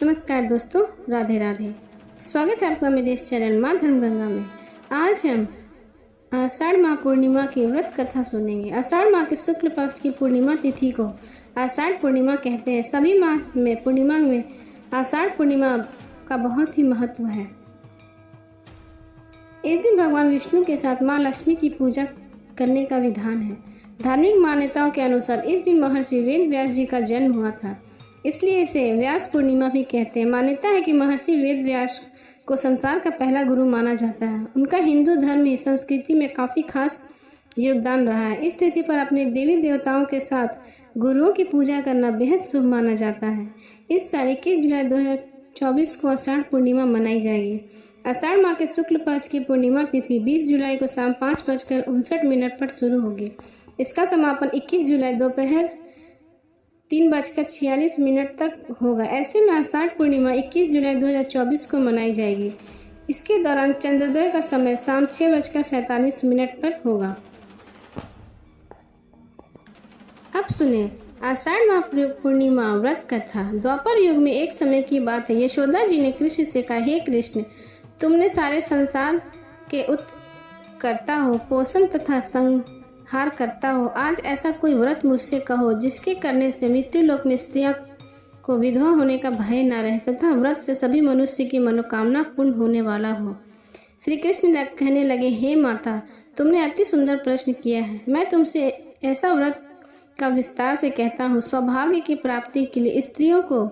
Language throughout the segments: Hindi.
नमस्कार दोस्तों, राधे राधे। स्वागत है आपका मेरे इस चैनल माँ धर्म गंगा में। आज हम आषाढ़ माह पूर्णिमा की व्रत कथा सुनेंगे। आषाढ़ माह के शुक्ल पक्ष की पूर्णिमा तिथि को आषाढ़ पूर्णिमा कहते हैं। सभी माह में पूर्णिमा में आषाढ़ पूर्णिमा का बहुत ही महत्व है। इस दिन भगवान विष्णु के साथ माँ लक्ष्मी की पूजा करने का विधान है। धार्मिक मान्यताओं के अनुसार इस दिन महर्षि वेद व्यास जी का जन्म हुआ था, इसलिए इसे व्यास पूर्णिमा भी कहते हैं। मान्यता है कि महर्षि वेद व्यास को संसार का पहला गुरु माना जाता है। उनका हिंदू धर्म में संस्कृति में काफ़ी खास योगदान रहा है। इस तिथि पर अपने देवी देवताओं के साथ गुरुओं की पूजा करना बेहद शुभ माना जाता है। इस साल 21 जुलाई 2024 को आषाढ़ पूर्णिमा मनाई जाएगी। आषाढ़ माह के शुक्ल पक्ष की पूर्णिमा तिथि 20 जुलाई को शाम 5:59 पर शुरू होगी। इसका समापन 21 जुलाई दोपहर 3:46 तक होगा। ऐसे में आषाढ़ पूर्णिमा 21 जुलाई 2024 को मनाई जाएगी। इसके दौरान चंद्रोदय का समय शाम 6:47 पर होगा। अब सुने आषाढ़ माह पूर्णिमा व्रत कथा। द्वापर युग में एक समय की बात है। यशोदा जी ने कृष्ण से कहा, हे कृष्ण, तुमने सारे संसार के उत्कर्ता हो, पोषण तथा संहार करता हो। आज ऐसा कोई व्रत मुझसे कहो जिसके करने से मृत्यु लोक में स्त्रियों को विधवा होने का भय न रहे तथा व्रत से सभी मनुष्य की मनोकामना पूर्ण होने वाला हो। श्री कृष्ण कहने लगे, हे माता, तुमने अति सुंदर प्रश्न किया है। मैं तुमसे ऐसा व्रत का विस्तार से कहता हूँ। सौभाग्य की प्राप्ति के लिए स्त्रियों को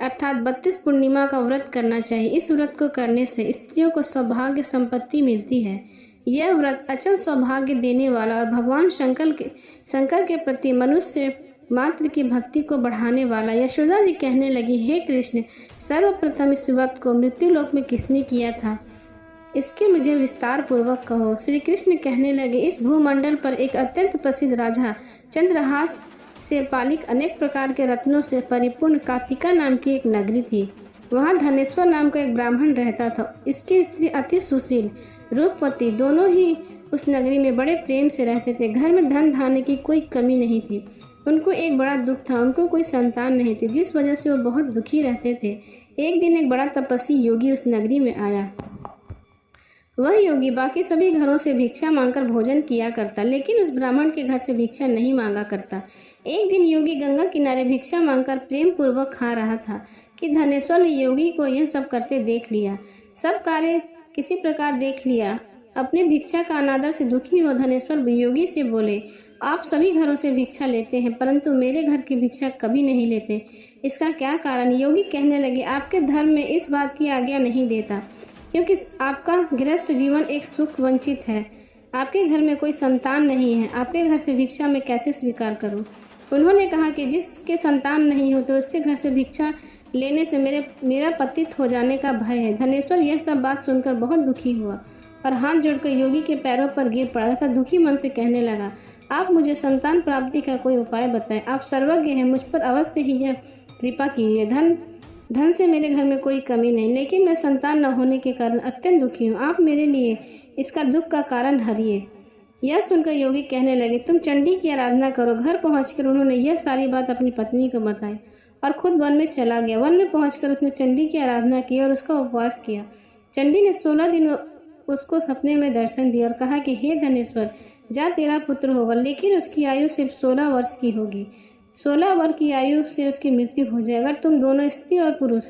अर्थात 32 पूर्णिमा का व्रत करना चाहिए। इस व्रत को करने से स्त्रियों को सौभाग्य संपत्ति मिलती है। यह व्रत अचल सौभाग्य देने वाला और भगवान शंकर के प्रति मनुष्य मात्र की भक्ति को बढ़ाने वाला। यशोदा जी कहने लगी, हे कृष्ण, सर्वप्रथम इस व्रत को मृत्यु लोक में किसने किया था, इसके मुझे विस्तार पूर्वक कहो। श्री कृष्ण कहने लगे, इस भूमंडल पर एक अत्यंत प्रसिद्ध राजा चंद्रहास से पालिक अनेक प्रकार के रत्नों से परिपूर्ण कार्तिका नाम की एक नगरी थी। वहाँ धनेश्वर नाम का एक ब्राह्मण रहता था। इसकी स्त्री अति सुशील रूपवती दोनों ही उस नगरी में बड़े प्रेम से रहते थे। घर में धन धान्य की कोई कमी नहीं थी। उनको एक बड़ा दुख था, उनको कोई संतान नहीं थी, जिस वजह से वो बहुत दुखी रहते थे। एक दिन एक बड़ा तपस्वी योगी उस नगरी में आया। वह योगी बाकी सभी घरों से भिक्षा मांगकर भोजन किया करता, लेकिन उस ब्राह्मण के घर से भिक्षा नहीं मांगा करता। एक दिन योगी गंगा किनारे भिक्षा मांगकर प्रेम पूर्वक खा रहा था कि धनेश्वर ने योगी को यह सब करते देख लिया। सब कार्य किसी प्रकार देख लिया। अपने भिक्षा का अनादर से दुखी हो धनेश्वर योगी से बोले, आप सभी घरों से भिक्षा लेते हैं परंतु मेरे घर की भिक्षा कभी नहीं लेते, इसका क्या कारण। योगी कहने लगे, आपके धर्म में इस बात की आज्ञा नहीं देता, क्योंकि आपका गृहस्थ जीवन एक सुख वंचित है। आपके घर में कोई संतान नहीं है, आपके घर से भिक्षा मैं कैसे स्वीकार करूं। उन्होंने कहा कि जिसके संतान नहीं हो तो उसके घर से भिक्षा लेने से मेरा पतित हो जाने का भय है। धनेश्वर यह सब बात सुनकर बहुत दुखी हुआ और हाथ जोड़कर योगी के पैरों पर गिर पड़ा तथा दुखी मन से कहने लगा, आप मुझे संतान प्राप्ति का कोई उपाय बताएं। आप सर्वज्ञ हैं, मुझ पर अवश्य ही यह कृपा कीजिए। धन से मेरे घर में कोई कमी नहीं, लेकिन मैं संतान न होने के कारण अत्यंत दुखी हूँ। आप मेरे लिए इसका दुख का कारण हरिए। यह सुनकर योगी कहने लगे, तुम चंडी की आराधना करो। घर पहुंचकर उन्होंने यह सारी बात अपनी पत्नी को बताई और खुद वन में चला गया। वन में पहुंचकर उसने चंडी की आराधना की और उसका उपवास किया। चंडी ने 16 दिन उसको सपने में दर्शन दिया और कहा कि हे धनेश्वर, जा तेरा पुत्र होगा, लेकिन उसकी आयु सिर्फ 16 वर्ष की होगी। 16 वर्ष की आयु से उसकी मृत्यु हो जाए। अगर तुम दोनों स्त्री और पुरुष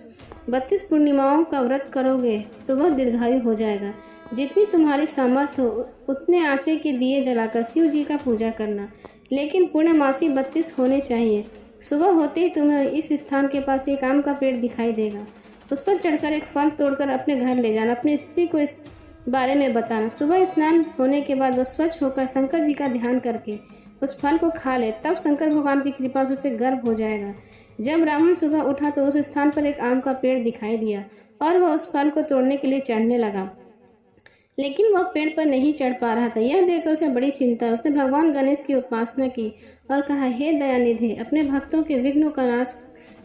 32 पूर्णिमाओं का व्रत करोगे तो वह दीर्घायु हो जाएगा। जितनी तुम्हारी सामर्थ्य हो उतने आँचे के दिए जलाकर शिव जी का पूजा करना, लेकिन पूर्णमासी 32 होने चाहिए। सुबह होते ही तुम्हें इस स्थान के पास एक आम का पेड़ दिखाई देगा। उस पर चढ़कर एक फल तोड़कर अपने घर ले जाना। अपनी स्त्री को इस बारे में बताना। सुबह स्नान होने के बाद वह स्वच्छ होकर शंकर जी का ध्यान करके उस फल को खा ले, तब शंकर भगवान की कृपा से उसे गर्भ हो जाएगा। जब ब्राह्मण सुबह उठा तो उस स्थान पर एक आम का पेड़ दिखाई दिया और वह उस फल को तोड़ने के लिए चढ़ने लगा, लेकिन वह पेड़ पर नहीं चढ़ पा रहा था। यह देखकर उसे बड़ी चिंता। उसने भगवान गणेश की उपासना की और कहा, हे दयानिधि, अपने भक्तों के विघ्नों का नाश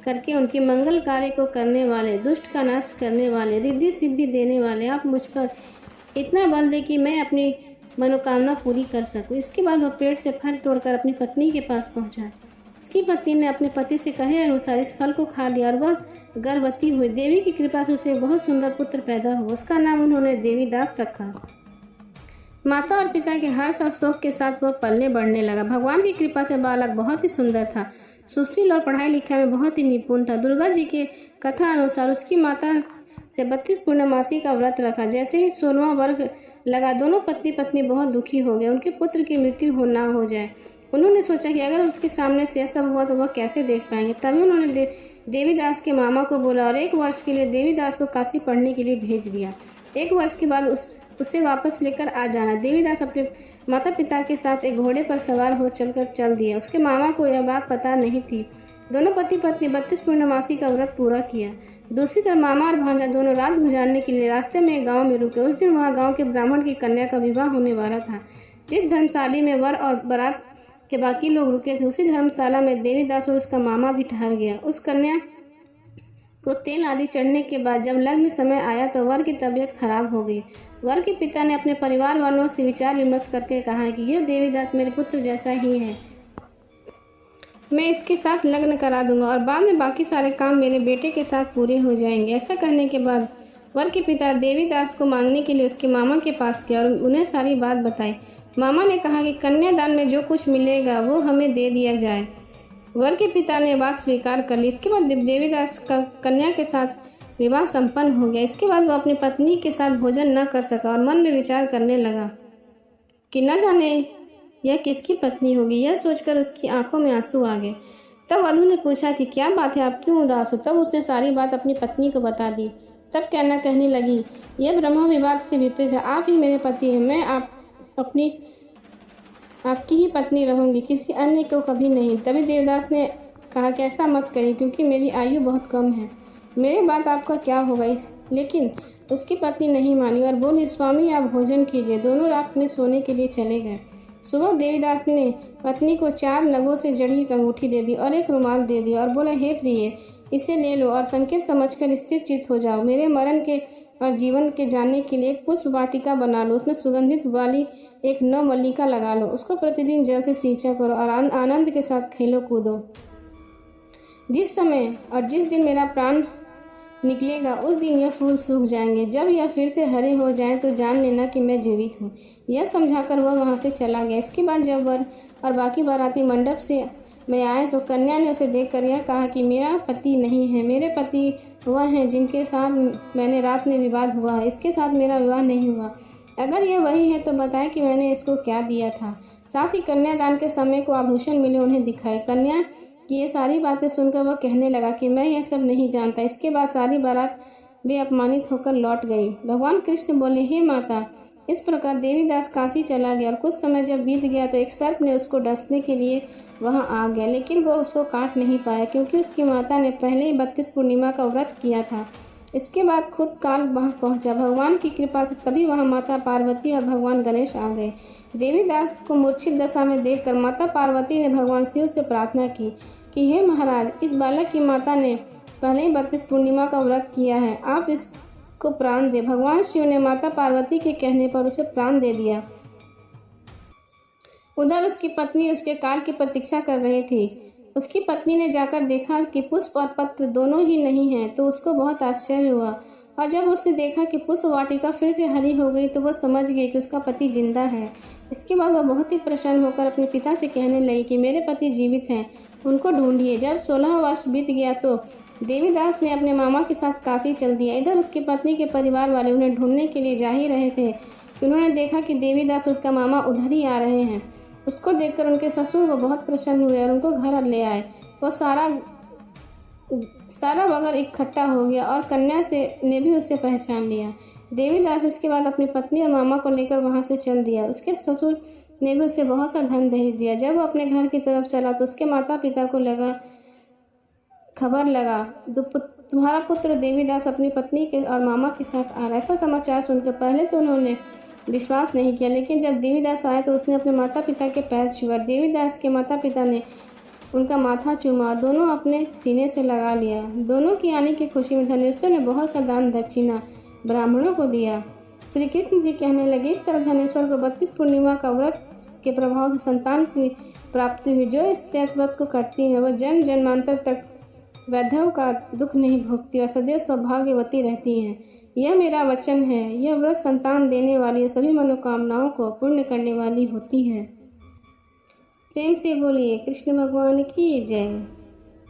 करके उनके मंगल कार्य को करने वाले, दुष्ट का नाश करने वाले, रिद्धि सिद्धि देने वाले, आप मुझ पर इतना बल दे कि मैं अपनी मनोकामना पूरी कर सकूं। इसके बाद वह पेड़ से फल तोड़कर अपनी पत्नी के पास पहुंचा। उसकी पत्नी ने अपने पति से कहे अनुसार इस फल को खा लिया और वह गर्भवती हुई। देवी की कृपा से उसे एक बहुत सुंदर पुत्र पैदा हुआ। उसका नाम उन्होंने देवीदास रखा। माता और पिता के हर्ष और शोक के साथ वह पलने बढ़ने लगा। भगवान की कृपा से बालक बहुत ही सुंदर था, सुशील और पढ़ाई लिखाई में बहुत ही निपुण था। दुर्गा जी के कथा अनुसार उसकी माता से 32 पूर्णमासी का व्रत रखा। जैसे ही 16वां वर्ग लगा, दोनों पति पत्नी बहुत दुखी हो गए, उनके पुत्र की मृत्यु ना हो जाए। उन्होंने सोचा कि अगर उसके सामने से यह सब हुआ तो वह कैसे देख पाएंगे। तभी उन्होंने देवीदास के मामा को बोला और 1 वर्ष के लिए देवीदास को काशी पढ़ने के लिए भेज दिया। 1 वर्ष के बाद उसे वापस लेकर आ जाना। देवीदास अपने माता पिता के साथ एक घोड़े पर सवार हो चल दिया। उसके मामा को यह बात पता नहीं थी। दोनों पति पत्नी 32 पूर्णमासी का व्रत पूरा किया। दूसरी तरफ मामा और भांजा दोनों रात गुजारने के लिए रास्ते में एक गांव में रुके। उस दिन वहां गांव के ब्राह्मण की कन्या का विवाह होने वाला था। जिस धर्मशाला में वर और बारात के बाकी लोग रुके थे, उसी धर्मशाला में देवीदास और उसका मामा भी ठहर गया। उस कन्या को तेल आदि चढ़ने के बाद जब लग्न समय आया तो वर की तबीयत खराब हो गई। वर के पिता ने अपने परिवार वालों से विचार विमर्श करके कहा कि यह देवीदास मेरे पुत्र जैसा ही है, मैं इसके साथ लग्न करा दूंगा और बाद में बाकी सारे काम मेरे बेटे के साथ पूरे हो जाएंगे। ऐसा कहने के बाद वर के पिता देवीदास को मांगने के लिए उसके मामा के पास गया और उन्हें सारी बात बताई। मामा ने कहा कि कन्यादान में जो कुछ मिलेगा वो हमें दे दिया जाए। वर के पिता ने बात स्वीकार कर ली। इसके बाद देवीदास का कन्या के साथ विवाह संपन्न हो गया। इसके बाद वह अपनी पत्नी के साथ भोजन न कर सका और मन में विचार करने लगा कि न जाने यह किसकी पत्नी होगी। यह सोचकर उसकी आंखों में आंसू आ गए। तब वधू ने पूछा कि क्या बात है, आप क्यों उदास हो। तब उसने सारी बात अपनी पत्नी को बता दी। तब कन्या कहने लगी, यह ब्रह्म विवाद से विपरीत है, आप ही मेरे पति हैं, मैं आपकी ही पत्नी रहूंगी, किसी अन्य को कभी नहीं। तभी देवदास ने कहा कि ऐसा मत करिए, क्योंकि मेरी आयु बहुत कम है, मेरे बाद आपका क्या होगा। लेकिन उसकी पत्नी नहीं मानी और बोली, स्वामी आप भोजन कीजिए। दोनों रात में सोने के लिए चले गए। सुबह देवीदास ने पत्नी को 4 नगों से जड़ी एक अंगूठी दे दी और एक रुमाल दे दिया और बोला, हे प्रिय, इसे ले लो और संकेत समझकर स्थिर चित्त हो जाओ। मेरे मरण के और जीवन के जानने के लिए एक पुष्प वाटिका बना लो, उसमें सुगंधित वाली एक नवमल्लिका लगा लो, उसको प्रतिदिन जल से सींचा करो और आनंद के साथ खेलो कूदो। जिस समय और जिस दिन मेरा प्राण निकलेगा उस दिन यह फूल सूख जाएंगे। जब यह फिर से हरे हो जाएं तो जान लेना कि मैं जीवित हूँ। यह समझाकर वह वहाँ से चला गया। इसके बाद जब वर और बाकी बाराती मंडप से में आए तो कन्या ने उसे देखकर यह कहा कि मेरा पति नहीं है, मेरे पति वह हैं जिनके साथ मैंने रात में विवाद हुआ है, इसके साथ मेरा विवाह नहीं हुआ। अगर यह वही है तो बताए कि मैंने इसको क्या दिया था। साथ ही कन्यादान के समय को आभूषण मिले उन्हें दिखाए। कन्या की ये सारी बातें सुनकर वह कहने लगा कि मैं यह सब नहीं जानता। इसके बाद सारी बारात वे अपमानित होकर लौट गई। भगवान कृष्ण बोले, हे माता। इस प्रकार देवीदास काशी चला गया और कुछ समय जब बीत गया तो एक सर्प ने उसको डसने के लिए वहां आ गया, लेकिन वह उसको काट नहीं पाया क्योंकि उसकी माता ने पहले ही 32 पूर्णिमा का व्रत किया था। इसके बाद खुद काल वहां पहुंचा। भगवान की कृपा से तभी वहां माता पार्वती और भगवान गणेश आ गए। देवीदास को मूर्छित दशा में देखकर माता पार्वती ने भगवान शिव से प्रार्थना की कि हे महाराज, इस बालक की माता ने पहले ही 32 पूर्णिमा का व्रत किया है, आप इसको प्राण दे। भगवान शिव ने माता पार्वती के कहने पर उसे प्राण दे दिया। उधर उसकी पत्नी उसके काल की प्रतीक्षा कर रही थी। उसकी पत्नी ने जाकर देखा कि पुष्प और पत्र दोनों ही नहीं हैं, तो उसको बहुत आश्चर्य हुआ और जब उसने देखा कि पुष्प वाटिका फिर से हरी हो गई तो वह समझ गई कि उसका पति जिंदा है। इसके बाद वह बहुत ही प्रसन्न होकर अपने पिता से कहने लगी कि मेरे पति जीवित हैं, उनको ढूंढिए। जब 16 वर्ष बीत गया तो देवीदास ने अपने मामा के साथ काशी चल दिया। इधर उसकी पत्नी के परिवार वाले उन्हें ढूंढने के लिए जा ही रहे थे कि उन्होंने देखा कि देवीदास और उसका मामा उधर ही आ रहे हैं। उसको देखकर उनके ससुर वो बहुत प्रसन्न हुए और उनको घर ले आए। वह सारा बगर इकट्ठा हो गया और कन्या ने भी उसे पहचान लिया। देवीदास इसके बाद अपनी पत्नी और मामा को लेकर वहां से चल दिया। उसके ससुर ने भी उसे बहुत सा धन दहेज दिया। जब वो अपने घर की तरफ चला तो उसके माता पिता को खबर लगा तुम्हारा पुत्र देवीदास अपनी पत्नी के और मामा के साथ आ रहा। ऐसा समाचार सुनकर पहले तो उन्होंने विश्वास नहीं किया, लेकिन जब देवीदास आए तो उसने अपने माता पिता के पैर छुआ। देवीदास के माता पिता ने उनका माथा चूमा और दोनों अपने सीने से लगा लिया। दोनों की आने की खुशी में धनेश्वर ने बहुत सा दान दक्षिणा ब्राह्मणों को दिया। श्री कृष्ण जी कहने लगे, इस तरह धनेश्वर को 32 पूर्णिमा का व्रत के प्रभाव से संतान की प्राप्ति हुई। जो स्त्रियां इस व्रत को करती हैं वह जन्म जन्मांतर तक वैधव का दुख नहीं भोगती और सदैव सौभाग्यवती रहती हैं। यह मेरा वचन है। यह व्रत संतान देने वाली सभी मनोकामनाओं को पूर्ण करने वाली होती है। प्रेम से बोलिए कृष्ण भगवान की जय।